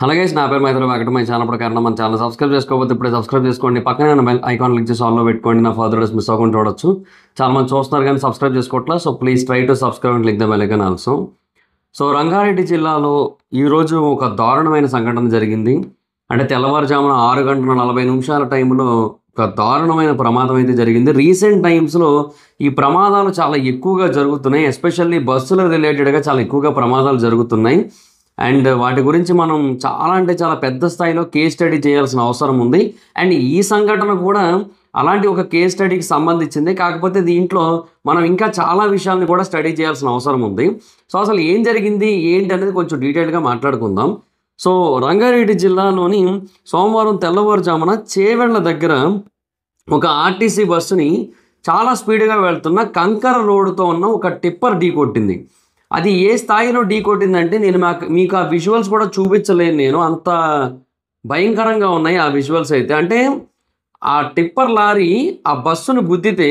అలాగే నా పేరు మైత్రి వెంకట. మై ఛానల్ ప్రకారం మన ఛానల్ సబ్స్క్రైబ్ చేసుకోకపోతే ఇప్పుడే సబ్స్క్రైబ్ చేసుకోండి. పక్కనే ఉన్న బెల్ ఐకాన్ క్లిక్ చేసి ఆన్లో పెట్టుకోండి. నా ఫర్దర్ డేస్ మిస్ అవ్వకుండా చూడొచ్చు. చాలా మంది చూస్తున్నారు కానీ సబ్స్క్రైబ్ చేసుకోవట్లేదు. So please try to subscribe and click the bell icon also. So Rangareddy జిల్లాలో ఈరోజు ఒక దారుణమైన సంఘటన జరిగింది. అంటే తెల్లవారుజామున 6:40 టైంలో ఒక దారుణమైన ప్రమాదం అయితే జరిగింది. రీసెంట్ టైమ్స్లో ఈ ప్రమాదాలు చాలా ఎక్కువగా జరుగుతున్నాయి. ఎస్పెషల్లీ బస్సుల రిలేటెడ్గా చాలా ఎక్కువగా ప్రమాదాలు జరుగుతున్నాయి. అండ్ వాటి గురించి మనం చాలా అంటే చాలా పెద్ద స్థాయిలో కేస్ స్టడీ చేయాల్సిన అవసరం ఉంది. అండ్ ఈ సంఘటన కూడా అలాంటి ఒక కేస్ స్టడీకి సంబంధించింది. కాకపోతే దీంట్లో మనం ఇంకా చాలా విషయాలను కూడా స్టడీ చేయాల్సిన అవసరం ఉంది. సో అసలు ఏం జరిగింది ఏంటి అనేది కొంచెం డీటెయిల్గా మాట్లాడుకుందాం. సో రంగారెడ్డి జిల్లాలోని సోమవారం తెల్లవారుజామున చేవెళ్ల దగ్గర ఒక ఆర్టీసీ బస్సుని చాలా స్పీడ్గా వెళ్తున్న కంకర రోడ్డుతో ఉన్న ఒక టిప్పర్ ఢీ కొట్టింది. అది ఏ స్థాయిలో ఢీ కొట్టిందంటే నేను మీకు ఆ విజువల్స్ కూడా చూపించలేను. నేను అంత భయంకరంగా ఉన్నాయి ఆ విజువల్స్ అయితే. అంటే ఆ టిప్పర్ లారీ ఆ బస్సును గుద్దితే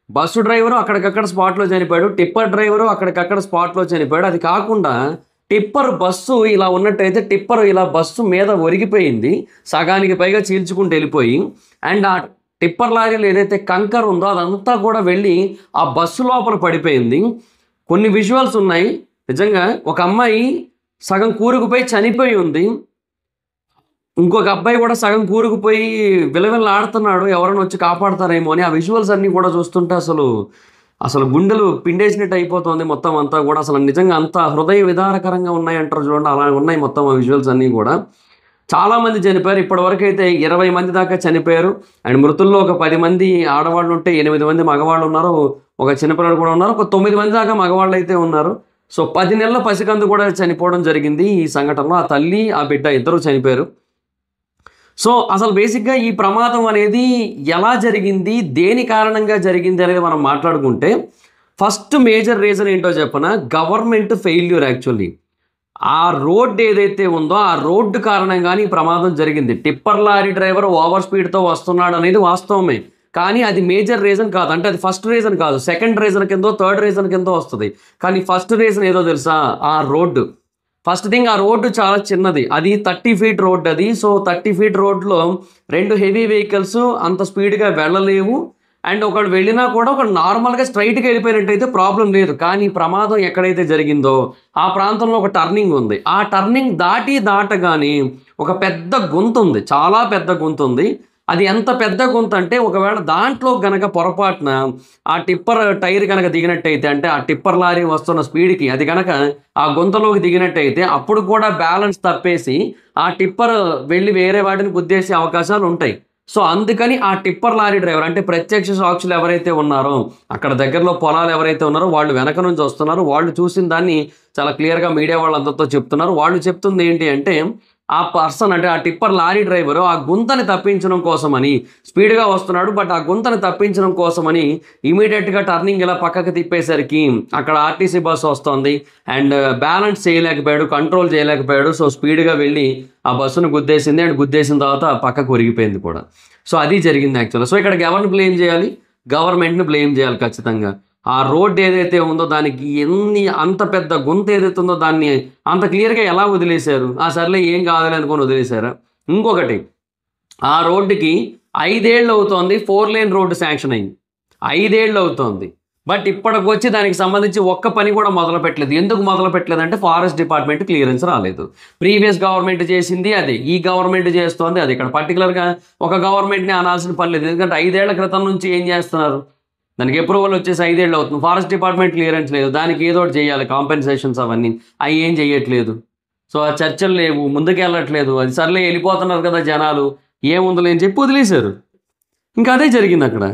బస్సు డ్రైవరు అక్కడికక్కడ స్పాట్లో చనిపోయాడు, టిప్పర్ డ్రైవరు అక్కడికక్కడ స్పాట్లో చనిపోయాడు. అది కాకుండా టిప్పర్ బస్సు ఇలా ఉన్నట్టయితే టిప్పర్ ఇలా బస్సు మీద ఒరిగిపోయింది, సగానికి పైగా చీల్చుకుంటూ వెళ్ళిపోయి. అండ్ ఆ టిప్పర్ లారీలో ఏదైతే కంకర్ ఉందో అదంతా కూడా వెళ్ళి ఆ బస్సు లోపల పడిపోయింది. కొన్ని విజువల్స్ ఉన్నాయి. నిజంగా ఒక అమ్మాయి సగం కూరుకుపోయి చనిపోయి ఉంది. ఇంకొక అబ్బాయి కూడా సగం కూరుకుపోయి విలవిల్లాడుతున్నాడు, ఎవరైనా వచ్చి కాపాడతారేమో అని. ఆ విజువల్స్ అన్నీ కూడా చూస్తుంటే అసలు గుండెలు పిండేసినట్టు అయిపోతుంది మొత్తం అంతా కూడా. అసలు నిజంగా అంత హృదయ విదారకరంగా ఉన్నాయంటారు చూడండి, అలా ఉన్నాయి మొత్తం ఆ విజువల్స్ అన్నీ కూడా. చాలామంది చనిపోయారు. ఇప్పటివరకు అయితే 20 మంది దాకా చనిపోయారు. అండ్ మృతుల్లో ఒక 10 మంది ఆడవాళ్ళు ఉంటే 8 మంది మగవాళ్ళు ఉన్నారు, ఒక చిన్నపిల్లలు కూడా ఉన్నారు, ఒక 9 మంది దాకా మగవాళ్ళు అయితే ఉన్నారు. సో 10 నెలల పసికందు కూడా చనిపోవడం జరిగింది ఈ సంఘటనలో. ఆ తల్లి ఆ బిడ్డ ఇద్దరు చనిపోయారు. సో అసలు బేసిక్గా ఈ ప్రమాదం అనేది ఎలా జరిగింది, దేని కారణంగా జరిగింది అనేది మనం మాట్లాడుకుంటే ఫస్ట్ మేజర్ రీజన్ ఏంటో చెప్పనా, గవర్నమెంట్ ఫెయిల్యూర్. యాక్చువల్లీ ఆ రోడ్ ఏదైతే ఉందో ఆ రోడ్డు కారణంగానే ఈ ప్రమాదం జరిగింది. టిప్పర్ లారీ డ్రైవర్ ఓవర్ స్పీడ్తో వస్తున్నాడు అనేది వాస్తవమే, కానీ అది మేజర్ రీజన్ కాదు. అంటే అది ఫస్ట్ రీజన్ కాదు, సెకండ్ రీజన్ కిందో థర్డ్ రీజన్ కిందో వస్తుంది. కానీ ఫస్ట్ రీజన్ ఏదో తెలుసా, ఆ రోడ్డు. ఫస్ట్ థింగ్, ఆ రోడ్డు చాలా చిన్నది. అది 30 ఫీట్ రోడ్ అది. సో 30 ఫీట్ రోడ్లో 2 హెవీ వెహికల్స్ అంత స్పీడ్గా వెళ్ళలేవు. అండ్ ఒకడు వెళ్ళినా కూడా ఒక నార్మల్గా స్ట్రైట్గా వెళ్ళిపోయినట్టయితే ప్రాబ్లం లేదు. కానీ ప్రమాదం ఎక్కడైతే జరిగిందో ఆ ప్రాంతంలో ఒక టర్నింగ్ ఉంది. ఆ టర్నింగ్ దాటగానే ఒక పెద్ద గుంత ఉంది, చాలా పెద్ద గుంత ఉంది. అది ఎంత పెద్ద గుంత అంటే ఒకవేళ దాంట్లో గనక పొరపాటున ఆ టిప్పర్ టైర్ కనుక దిగినట్టయితే, అంటే ఆ టిప్పర్ లారీ వస్తున్న స్పీడ్కి అది కనుక ఆ గుంతలోకి దిగినట్టయితే అప్పుడు కూడా బ్యాలెన్స్ తప్పేసి ఆ టిప్పర్ వెళ్ళి వేరే వాటిని గుద్దేసే అవకాశాలు ఉంటాయి. సో అందుకని ఆ టిప్పర్ లారీ డ్రైవర్, అంటే ప్రత్యక్ష సాక్షులు ఎవరైతే ఉన్నారో, అక్కడ దగ్గరలో పొలాలు ఎవరైతే ఉన్నారో వాళ్ళు వెనక నుంచి వస్తున్నారు, వాళ్ళు చూసిన దాన్ని చాలా క్లియర్గా మీడియా వాళ్ళందరితో చెప్తున్నారు. వాళ్ళు చెప్తుంది ఏంటి అంటే ఆ పర్సన్, అంటే ఆ టిప్పర్ లారీ డ్రైవరు ఆ గుంతని తప్పించడం కోసమని స్పీడ్గా వస్తున్నాడు. బట్ ఆ గుంతని తప్పించడం కోసమని ఇమీడియట్గా టర్నింగ్ ఇలా పక్కకి తిప్పేసరికి అక్కడ ఆర్టీసీ బస్సు వస్తుంది. అండ్ బ్యాలెన్స్ చేయలేకపోయాడు, కంట్రోల్ చేయలేకపోయాడు. సో స్పీడ్గా వెళ్ళి ఆ బస్సును గుద్దేసింది. అండ్ గుద్దేసిన తర్వాత పక్కకు ఒరిగిపోయింది కూడా. సో అది జరిగింది యాక్చువల్గా. సో ఇక్కడ ఎవరిని బ్లేమ్ చేయాలి, గవర్నమెంట్ని బ్లేమ్ చేయాలి ఖచ్చితంగా. ఆ రోడ్ ఏదైతే ఉందో దానికి అంత పెద్ద గుంత ఏదైతే ఉందో దాన్ని అంత క్లియర్గా ఎలా వదిలేశారు? ఆ సర్లే ఏం కాదని అనుకొని వదిలేశారా? ఇంకొకటి, ఆ రోడ్డుకి 5 ఏళ్ళు అవుతోంది 4 లేన్ రోడ్డు శాంక్షన్ అయింది. 5 ఏళ్ళు అవుతోంది. బట్ ఇప్పటికొచ్చి దానికి సంబంధించి ఒక్క పని కూడా మొదలు పెట్టలేదు. ఎందుకు మొదలు పెట్టలేదంటే ఫారెస్ట్ డిపార్ట్మెంట్ క్లియరెన్స్ రాలేదు. ప్రీవియస్ గవర్నమెంట్ చేసింది అదే, ఈ గవర్నమెంట్ చేస్తోంది అది. ఇక్కడ పర్టికులర్గా ఒక గవర్నమెంట్ని అనాల్సిన పని లేదు. ఎందుకంటే 5 ఏళ్ల క్రితం నుంచి ఏం చేస్తున్నారు, దానికి అప్రూవల్ వచ్చేసి 5 ఏళ్ళు అవుతుంది. ఫారెస్ట్ డిపార్ట్మెంట్ క్లియరెన్స్ లేదు, దానికి ఏదో ఒకటి చేయాలి, కాంపెన్సేషన్స్ అవన్నీ. అవి ఏం చేయట్లేదు. సో ఆ చర్చలు లేవు, ముందుకు వెళ్ళట్లేదు. అది సర్లే వెళ్ళిపోతున్నారు కదా జనాలు, ఏముందలే అని చెప్పి వదిలేశారు. ఇంకా అదే జరిగింది అక్కడ.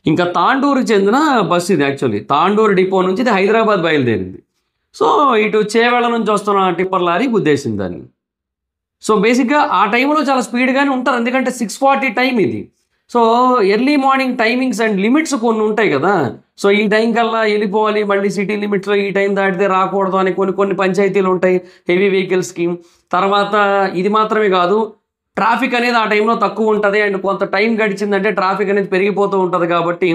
ఇంకా తాండూరుకి చెందిన బస్సు ఇది. యాక్చువల్లీ తాండూరు డిపో నుంచి ఇది హైదరాబాద్ బయలుదేరింది. సో ఇటు చేవేళ్ల నుంచి వస్తున్న టిప్పర్ లారీ గుద్దేసింది దాన్ని. సో బేసిక్గా ఆ టైంలో చాలా స్పీడ్గానే ఉంటారు, ఎందుకంటే 6:40 టైం ఇది. So early morning timings and limits కొన్ని ఉంటాయి కదా. సో ఈ టైం కల్లా వెళ్ళిపోవాలి, మళ్ళీ సిటీ లిమిట్స్లో ఈ టైం దాటితే రాకూడదు అని కొన్ని పంచాయతీలు ఉంటాయి హెవీ వెహికల్స్కి. తర్వాత ఇది మాత్రమే కాదు, ట్రాఫిక్ అనేది ఆ టైంలో తక్కువ ఉంటుంది. అండ్ కొంత టైం గడిచిందంటే ట్రాఫిక్ అనేది పెరిగిపోతూ ఉంటుంది. కాబట్టి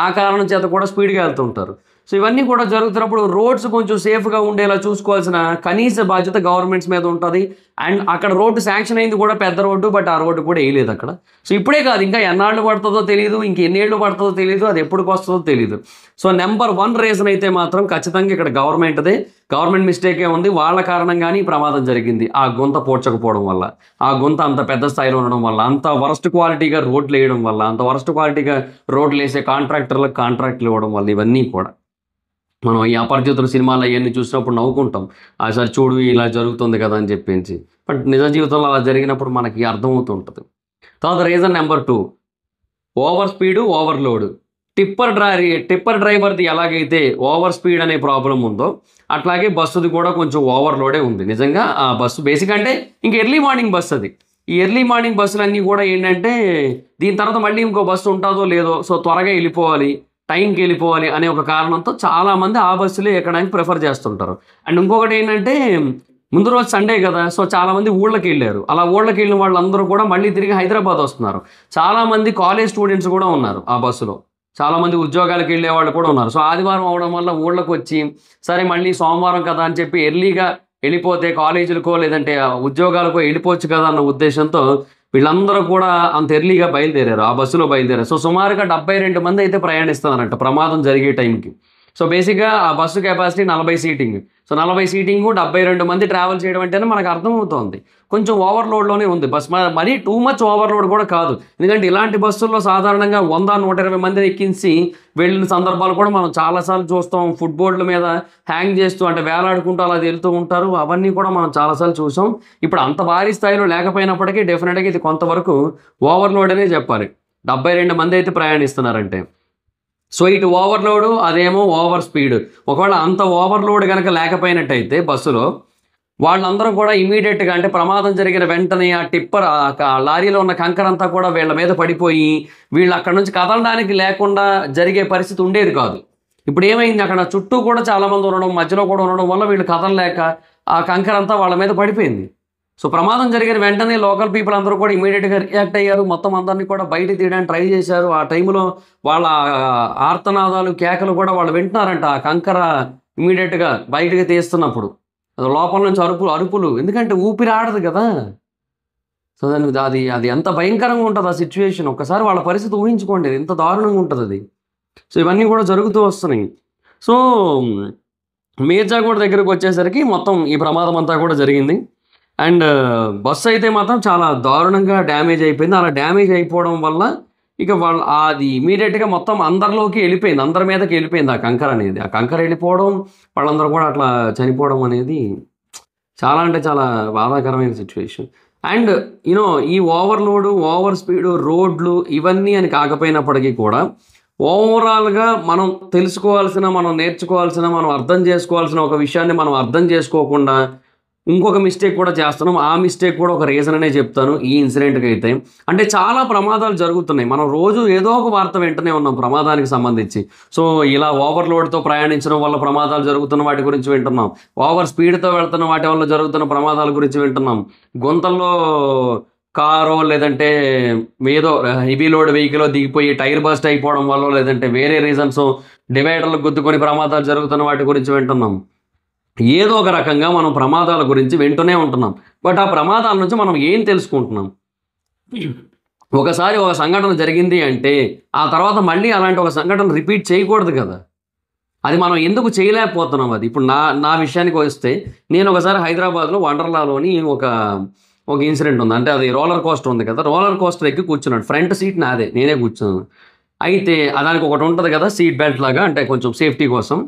ఆ కారణం చేత కూడా స్పీడ్గా వెళ్తూ ఉంటారు. సో ఇవన్నీ కూడా జరుగుతున్నప్పుడు రోడ్స్ కొంచెం సేఫ్గా ఉండేలా చూసుకోవాల్సిన కనీస బాధ్యత గవర్నమెంట్స్ మీద ఉంటుంది. అండ్ అక్కడ రోడ్డు శాంక్షన్ అయింది కూడా పెద్ద రోడ్డు, బట్ ఆ రోడ్డు కూడా వేయలేదు అక్కడ. సో ఇప్పుడే కాదు, ఇంకా ఎన్నాళ్ళు పడుతుందో తెలియదు, ఇంకెన్నేళ్ళు పడుతుందో తెలియదు, అది ఎప్పటికి వస్తుందో తెలియదు. సో నెంబర్ 1 రీజన్ అయితే మాత్రం ఖచ్చితంగా ఇక్కడ గవర్నమెంట్ మిస్టేకే ఉంది. వాళ్ళ కారణంగానే ఈ ప్రమాదం జరిగింది. ఆ గుంత పోడ్చకపోవడం వల్ల, ఆ గుంత అంత పెద్ద స్థాయిలో ఉండడం వల్ల, అంత వరస్ట్ క్వాలిటీగా రోడ్లు వేయడం వల్ల, అంత వరస్ట్ క్వాలిటీగా రోడ్లు వేసే కాంట్రాక్టర్లకు కాంట్రాక్ట్లు ఇవ్వడం వల్ల, ఇవన్నీ కూడా మనం ఈ అపరిచితుల సినిమాలు అవన్నీ చూసినప్పుడు నవ్వుకుంటాం, సార్ చూడు ఇలా జరుగుతుంది కదా అని చెప్పేసి. బట్ నిజ జీవితంలో అలా జరిగినప్పుడు మనకి అర్థమవుతుంటుంది. తర్వాత reason number 2, over speed, overload. Tipper డ్రైవర్ది ఎలాగైతే ఓవర్ స్పీడ్ అనే ప్రాబ్లం ఉందో, అట్లాగే బస్సుది కూడా కొంచెం ఓవర్లోడే ఉంది. నిజంగా ఆ బస్సు బేసిక్ అంటే ఇంక ఎర్లీ మార్నింగ్ బస్సు అది. ఈ ఎర్లీ మార్నింగ్ బస్సులన్నీ కూడా ఏంటంటే దీని తర్వాత మళ్ళీ ఇంకో బస్సు ఉంటుందో లేదో, సో త్వరగా వెళ్ళిపోవాలి, టైంకి వెళ్ళిపోవాలి అనే ఒక కారణంతో చాలామంది ఆ బస్సులే ఎక్కడానికి ప్రిఫర్ చేస్తుంటారు. అండ్ ఇంకొకటి ఏంటంటే ముందు రోజు సండే కదా, సో చాలామంది ఊళ్ళకి వెళ్ళారు. అలా ఊళ్ళకి వెళ్ళిన వాళ్ళందరూ కూడా మళ్ళీ తిరిగి హైదరాబాద్ వస్తున్నారు. చాలామంది కాలేజ్ స్టూడెంట్స్ కూడా ఉన్నారు ఆ బస్సులో, చాలామంది ఉద్యోగాలకు వెళ్ళే వాళ్ళు కూడా ఉన్నారు. సో ఆదివారం అవడం వల్ల ఊళ్ళకి వచ్చి సరే మళ్ళీ సోమవారం కదా అని చెప్పి ఎర్లీగా వెళ్ళిపోతే కాలేజీలకో లేదంటే ఉద్యోగాలకో వెళ్ళిపోవచ్చు కదా అన్న ఉద్దేశంతో వీళ్ళందరూ కూడా అంత ఎర్లీగా బయలుదేరారు, ఆ బస్సులో బయలుదేరారు. సో సుమారుగా 72 మంది అయితే ప్రయాణిస్తున్నారంట ప్రమాదం జరిగే టైంకి. సో బేసిక్గా ఆ bus capacity 40 seating. So 40 seating 72 మంది ట్రావెల్ చేయడం అంటేనే మనకు అర్థమవుతోంది కొంచెం ఓవర్లోడ్లోనే ఉంది బస్. మరీ టూ మచ్ ఓవర్లోడ్ కూడా కాదు, ఎందుకంటే ఇలాంటి బస్సుల్లో సాధారణంగా 100-120 మందిని ఎక్కించి వెళ్ళిన సందర్భాలు కూడా మనం చాలాసార్లు చూస్తాం. ఫుట్బోర్డుల మీద హ్యాంగ్ చేస్తూ అంటే వేలాడుకుంటూ అలా వెళ్తూ ఉంటారు, అవన్నీ కూడా మనం చాలాసార్లు చూసాం. ఇప్పుడు అంత భారీ స్థాయిలో లేకపోయినప్పటికీ డెఫినెట్గా ఇది కొంతవరకు ఓవర్లోడ్ అనే చెప్పాలి. 72 మంది అయితే ప్రయాణిస్తున్నారంటే. సో ఇటు ఓవర్లోడు, అదేమో ఓవర్ స్పీడ్. ఒకవేళ అంత ఓవర్లోడ్ కనుక లేకపోయినట్టయితే బస్సులో వాళ్ళందరూ కూడా ఇమీడియట్గా అంటే ప్రమాదం జరిగిన వెంటనే ఆ టిప్పర్ లారీలో ఉన్న కంకర అంతా కూడా వీళ్ళ మీద పడిపోయి వీళ్ళు అక్కడ నుంచి కదలడానికి లేకుండా జరిగే పరిస్థితి ఉండేది కాదు. ఇప్పుడు ఏమైంది, అక్కడ చుట్టూ కూడా చాలామంది ఉండడం, మధ్యలో కూడా ఉండడం వల్ల వీళ్ళు కదలలేక ఆ కంకర అంతా వాళ్ళ మీద పడిపోయింది. సో ప్రమాదం జరిగిన వెంటనే లోకల్ పీపుల్ అందరూ కూడా ఇమీడియట్గా రియాక్ట్ అయ్యారు, మొత్తం అందరినీ కూడా బయట తీయడానికి ట్రై చేశారు. ఆ టైంలో వాళ్ళ ఆర్తనాదాలు, కేకలు కూడా వాళ్ళు వింటున్నారంట. ఆ కంకర ఇమీడియట్గా బయటకు తీస్తున్నప్పుడు లోపల నుంచి అరుపులు, ఎందుకంటే ఊపిరి ఆడదు కదా. సో దానికి అది ఎంత భయంకరంగా ఉంటుంది ఆ సిచ్యువేషన్. ఒక్కసారి వాళ్ళ పరిస్థితి ఊహించుకోండి, ఎంత దారుణంగా ఉంటుంది అది. సో ఇవన్నీ కూడా జరుగుతూ వస్తున్నాయి. సో మీర్జాగూడ దగ్గరకు వచ్చేసరికి మొత్తం ఈ ప్రమాదం అంతా కూడా జరిగింది. అండ్ బస్సు అయితే మాత్రం చాలా దారుణంగా డ్యామేజ్ అయిపోయింది. అలా డ్యామేజ్ అయిపోవడం వల్ల ఇక అది ఇమీడియట్గా మొత్తం అందరిలోకి వెళ్ళిపోయింది, అందరి మీదకి వెళ్ళిపోయింది ఆ కంకర అనేది. ఆ కంకర వెళ్ళిపోవడం, వాళ్ళందరూ కూడా అట్లా చనిపోవడం అనేది చాలా అంటే చాలా బాధాకరమైన సిచ్యువేషన్. అండ్ ఈ ఓవర్లోడు, ఓవర్ స్పీడు, రోడ్లు ఇవన్నీ అని కాకపోయినప్పటికీ కూడా ఓవరాల్గా మనం తెలుసుకోవాల్సిన, మనం నేర్చుకోవాల్సిన, మనం అర్థం చేసుకోవాల్సిన ఒక విషయాన్ని మనం అర్థం చేసుకోకుండా ఇంకొక మిస్టేక్ కూడా చేస్తున్నాం. ఆ మిస్టేక్ కూడా ఒక రీజన్ అనే చెప్తాను ఈ ఇన్సిడెంట్కి అయితే. అంటే చాలా ప్రమాదాలు జరుగుతున్నాయి, మనం రోజు ఏదో ఒక వార్త వింటూనే ఉన్నాం ప్రమాదానికి సంబంధించి. సో ఇలా ఓవర్లోడ్తో ప్రయాణించడం వల్ల ప్రమాదాలు జరుగుతున్న వాటి గురించి వింటున్నాం, ఓవర్ స్పీడ్తో వెళ్తున్న వాటి వల్ల జరుగుతున్న ప్రమాదాల గురించి వింటున్నాం, గుంతల్లో కారో లేదంటే ఏదో హెవీ లోడ్ వెహికల్ దిగిపోయి టైర్ బస్ట్ అయిపోవడం వల్ల లేదంటే వేరే రీజన్స్ డివైడర్లు గుద్దుకొని ప్రమాదాలు జరుగుతున్న వాటి గురించి వింటున్నాం. ఏదో ఒక రకంగా మనం ప్రమాదాల గురించి వింటూనే ఉంటున్నాం. బట్ ఆ ప్రమాదాల నుంచి మనం ఏం తెలుసుకుంటున్నాం? ఒకసారి ఒక సంఘటన జరిగింది అంటే ఆ తర్వాత మళ్ళీ అలాంటి ఒక సంఘటన రిపీట్ చేయకూడదు కదా. అది మనం ఎందుకు చేయలేకపోతున్నాం? అది ఇప్పుడు నా విషయానికి వస్తే, నేను ఒకసారి హైదరాబాద్లో వండర్లాలోని ఒక ఇన్సిడెంట్ ఉంది. అంటే అది రోలర్ కోస్టర్ ఉంది కదా, రోలర్ కోస్టర్ ఎక్కి కూర్చున్నాడు. ఫ్రంట్ సీట్ నాదే, నేనే కూర్చున్నాను. అయితే దానికి ఒకటి ఉంటుంది కదా సీట్ బెల్ట్ లాగా, అంటే కొంచెం సేఫ్టీ కోసం.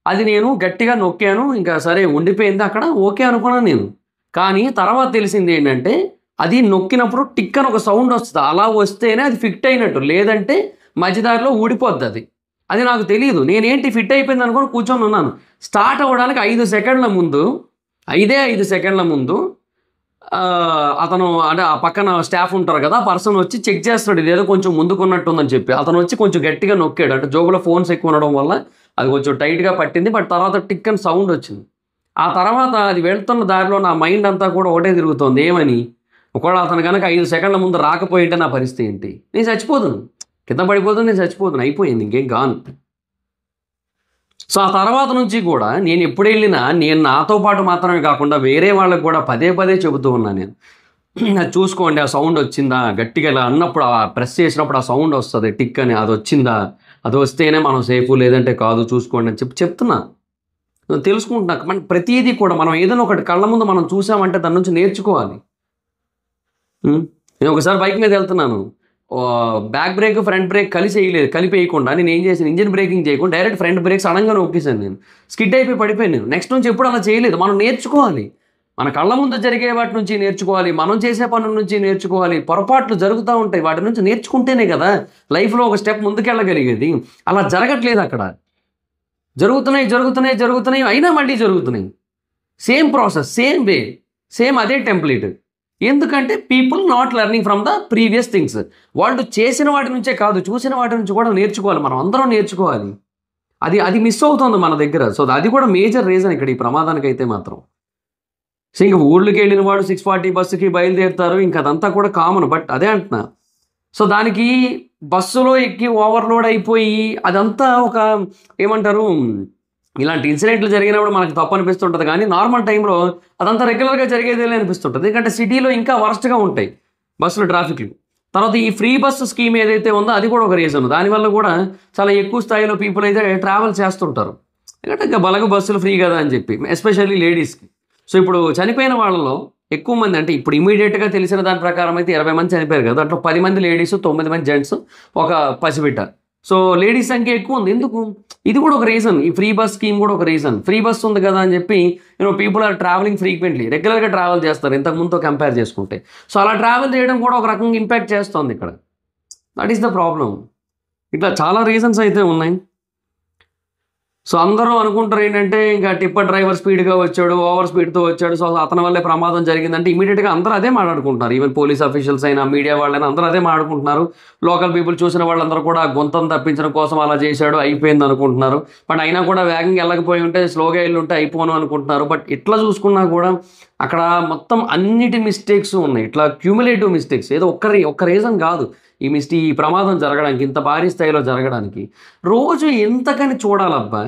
అది నేను గట్టిగా నొక్కాను, ఇంకా సరే ఉండిపోయింది అక్కడ, ఓకే అనుకున్నాను నేను. కానీ తర్వాత తెలిసింది ఏంటంటే అది నొక్కినప్పుడు టిక్ అని ఒక సౌండ్ వస్తుంది, అలా వస్తేనే అది ఫిట్ అయినట్టు, లేదంటే మధ్యదారిలో ఊడిపోద్ది అది. అది నాకు తెలియదు. నేనేంటి ఫిట్ అయిపోయింది అనుకొని కూర్చొని ఉన్నాను. స్టార్ట్ అవ్వడానికి 5 సెకండ్ల ముందు అతను అంటే ఆ పక్కన స్టాఫ్ ఉంటారు కదా, ఆ పర్సన్ వచ్చి చెక్ చేస్తున్నాడు, ఇదేదో కొంచెం ముందుకున్నట్టుందని చెప్పి. అతను వచ్చి కొంచెం గట్టిగా నొక్కాడు, అంటే జోబులో ఫోన్స్ ఎక్కువ ఉండడం వల్ల అది కొంచెం టైట్గా పట్టింది. బట్ తర్వాత టిక్ అని సౌండ్ వచ్చింది. ఆ తర్వాత అది వెళ్తున్న దారిలో నా మైండ్ అంతా కూడా ఒకటే తిరుగుతోంది, ఏమని, ఒకవేళ అతను కనుక 5 సెకండ్ల ముందు రాకపోయింటే నా పరిస్థితి ఏంటి? నేను చచ్చిపోదును, కింద పడిపోతుంది, నేను చచ్చిపోదును, అయిపోయింది, ఇంకేం కాను. సో ఆ తర్వాత నుంచి కూడా నేను ఎప్పుడు వెళ్ళినా నేను నాతో పాటు మాత్రమే కాకుండా వేరే వాళ్ళకి కూడా పదే పదే చెబుతూ ఉన్నాను నేను. అది చూసుకోండి, ఆ సౌండ్ వచ్చిందా, గట్టిగా ఇలా అన్నప్పుడు ఆ ప్రెస్ చేసినప్పుడు ఆ సౌండ్ వస్తుంది టిక్ అని, అది వచ్చిందా, అది వస్తేనే మనం సేఫ్, లేదంటే కాదు చూసుకోండి అని చెప్తున్నా. తెలుసుకుంటున్నా. మన ప్రతీదీ కూడా మనం ఏదైనా ఒకటి కళ్ళ ముందు మనం చూసామంటే దాని నుంచి నేర్చుకోవాలి. నేను ఒకసారి బైక్ మీద వెళ్తున్నాను. బ్యాక్ బ్రేక్, ఫ్రంట్ బ్రేక్ కలిపి వేయకుండా నేను ఏం చేశాను, ఇంజిన్ బ్రేకింగ్ చేయకుండా డైరెక్ట్ ఫ్రంట్ బ్రేక్ సడన్‌గా నొక్కేసాను నేను. స్కిడ్ అయిపోయి పడిపోయాను నేను. నెక్స్ట్ నుంచి ఎప్పుడు అలా చేయలేదు. మనం నేర్చుకోవాలి. మన కళ్ళ ముందు జరిగే వాటి నుంచి నేర్చుకోవాలి. మనం చేసే పనుల నుంచి నేర్చుకోవాలి. పొరపాట్లు జరుగుతూ ఉంటాయి. వాటి నుంచి నేర్చుకుంటేనే కదా లైఫ్‌లో ఒక స్టెప్ ముందుకెళ్ళగలిగేది. అలా జరగట్లేదు అక్కడ. జరుగుతున్నాయి. అయినా మళ్ళీ జరుగుతున్నాయి. Same process, same way, same అదే టెంప్లేట్. ఎందుకంటే people not learning from the previous things. వాళ్ళు చేసిన వాటి నుంచే కాదు, చూసిన వాటి నుంచి కూడా నేర్చుకోవాలి. మనం అందరం నేర్చుకోవాలి. అది మిస్ అవుతుంది మన దగ్గర. సో అది కూడా మేజర్ రీజన్ ఇక్కడ ఈ ప్రమాదానికైతే మాత్రం. సో ఇంక ఊళ్ళకి వెళ్ళిన వాడు 6:40 బస్సుకి బయలుదేరుతారు. ఇంక అదంతా కూడా కామన్. బట్ అదే అంటున్నా. సో దానికి బస్సులో ఎక్కి ఓవర్‌లోడ్ అయిపోయి అదంతా ఒక ఏమంటారు, ఇలాంటి ఇన్సిడెంట్లు జరిగినప్పుడు మనకు తప్పు అనిపిస్తుంటది. కానీ నార్మల్ టైంలో అదంతా రెగ్యులర్‌గా జరిగేదేలే అనిపిస్తుంటది. ఎందుకంటే సిటీలో ఇంకా వరస్ట్‌గా ఉంటాయి బస్సులు, ట్రాఫిక్‌లు. తర్వాత ఈ ఫ్రీ బస్సు స్కీమ్ ఏదైతే ఉందో అది కూడా ఒక రీజన్. దానివల్ల కూడా చాలా ఎక్కువ స్థాయిలో పీపుల్ అయితే ట్రావెల్ చేస్తుంటారు. ఎందుకంటే ఇంకా బలగ బస్సులు ఫ్రీ కదా అని చెప్పి, ఎస్పెషల్లీ లేడీస్‌కి. సో ఇప్పుడు చనిపోయిన వాళ్ళలో ఎక్కువ మంది, అంటే ఇప్పుడు ఇమ్మీడియేట్‌గా తెలిసిన దాని ప్రకారం అయితే 20 మంది చనిపోయారు కదా. దాంట్లో 10 మంది లేడీస్, 9 మంది జెంట్స్, ఒక పసిబిడ్డ. సో లేడీస్ సంఖ్య ఎక్కువ ఉంది. ఎందుకు? ఇది కూడా ఒక రీజన్. ఈ ఫ్రీ బస్ స్కీమ్ కూడా ఒక రీజన్. ఫ్రీ బస్ ఉంది కదా అని చెప్పి పీపుల్ ఆర్ ట్రావెలింగ్ ఫ్రీక్వెంట్లీ, రెగ్యులర్‌గా ట్రావెల్ చేస్తారు ఇంతకు ముందుతో కంపేర్ చేసుకుంటే. సో అలా ట్రావెల్ చేయడం కూడా ఒక రకంగా ఇంపాక్ట్ చేస్తుంది ఇక్కడ. That is the problem. ఇట్లా చాలా రీజన్స్ అయితే ఉన్నాయి. సో అందరూ అనుకుంటారు ఏంటంటే ఇంకా టిప్పర్ డ్రైవర్ స్పీడ్‌గా వచ్చాడు, ఓవర్ స్పీడ్‌తో వచ్చాడు. సో అతని వల్లే ప్రమాదం జరిగిందంటే ఇమ్మీడియేట్‌గా అందరూ అదే మాట్లాడుకుంటున్నారు. ఈవెన్ పోలీస్ ఆఫీషియల్స్ అయినా, మీడియా వాళ్ళైనా అందరూ అదే మాట్లాడుకుంటున్నారు. లోకల్ పీపుల్ చూసిన వాళ్ళందరూ కూడా గొంతను తప్పించడం కోసం అలా చేశాడు, అయిపోయింది అనుకుంటున్నారు. బట్ అయినా కూడా వేగంగా వెళ్ళకపోయి ఉంటే, స్లోగా వెళ్ళుంటే అయిపోను అనుకుంటున్నారు. బట్ ఇట్లా చూసుకున్నా కూడా అక్కడ మొత్తం అన్నిటి మిస్టేక్స్ ఉన్నాయి. ఇట్లా క్యూములేటివ్ మిస్టేక్స్. ఏదో ఒక్క రీజన్ కాదు ఈ ప్రమాదం జరగడానికి, ఇంత భారీ స్థాయిలో జరగడానికి. రోజు ఎంతకని చూడాలబ్బా,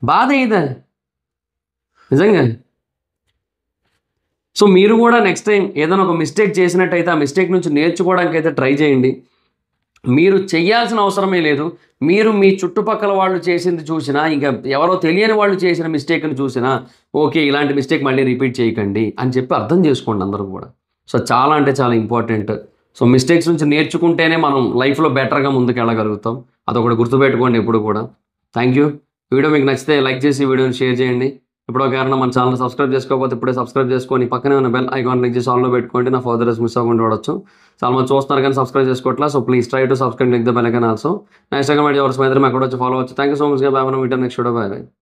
బాధ ఇదా నిజంగా. సో మీరు కూడా నెక్స్ట్ టైం ఏదైనా ఒక మిస్టేక్ చేసినట్టయితే ఆ మిస్టేక్ నుంచి నేర్చుకోవడానికి అయితే ట్రై చేయండి. మీరు చెయ్యాల్సిన అవసరమే లేదు. మీరు మీ చుట్టుపక్కల వాళ్ళు చేసింది చూసినా, ఇంకా ఎవరో తెలియని వాళ్ళు చేసిన మిస్టేక్‌ని చూసినా, ఓకే ఇలాంటి మిస్టేక్ మళ్ళీ రిపీట్ చేయకండి అని చెప్పి అర్థం చేసుకోండి అందరూ కూడా. సో చాలా అంటే చాలా ఇంపార్టెంట్. సో మిస్టేక్స్ నుంచి నేర్చుకుంటేనే మనం లైఫ్‌లో బెటర్‌గా ముందుకెళ్ళగలుగుతాం. అదొకటి గుర్తుపెట్టుకోండి ఎప్పుడు కూడా. Thank you. వీడియో మీకు నచ్చితే లైక్ చేసి వీడియోని షేర్ చేయండి. ఎప్పుడో కారణం మన ఛానల్ సబ్స్క్రైబ్ చేసుకోకపోతే ఇప్పుడే సబ్స్క్రైబ్ చేసుకొని పక్కనే ఉన్న బెల్ ఐకాన్ క్లిక్ చేసి ఆల్‌లో పెట్టుకోండి. నా ఫర్దర్ మిస్ అవ్వకుండా చూడొచ్చు. చాలా మంది చూస్తున్నారు కానీ సబ్స్క్రైబ్ చేసుకోవట్లేదు. So please try to subscribe, click the bell icon also. నా ఇన్‌స్టాగ్రామ్ ఐడి ఎవరు స్మైదర్ అక్కడ వచ్చి ఫాలో అవ్వచ్చు. Thank you so much. By by. Meet next video. By by.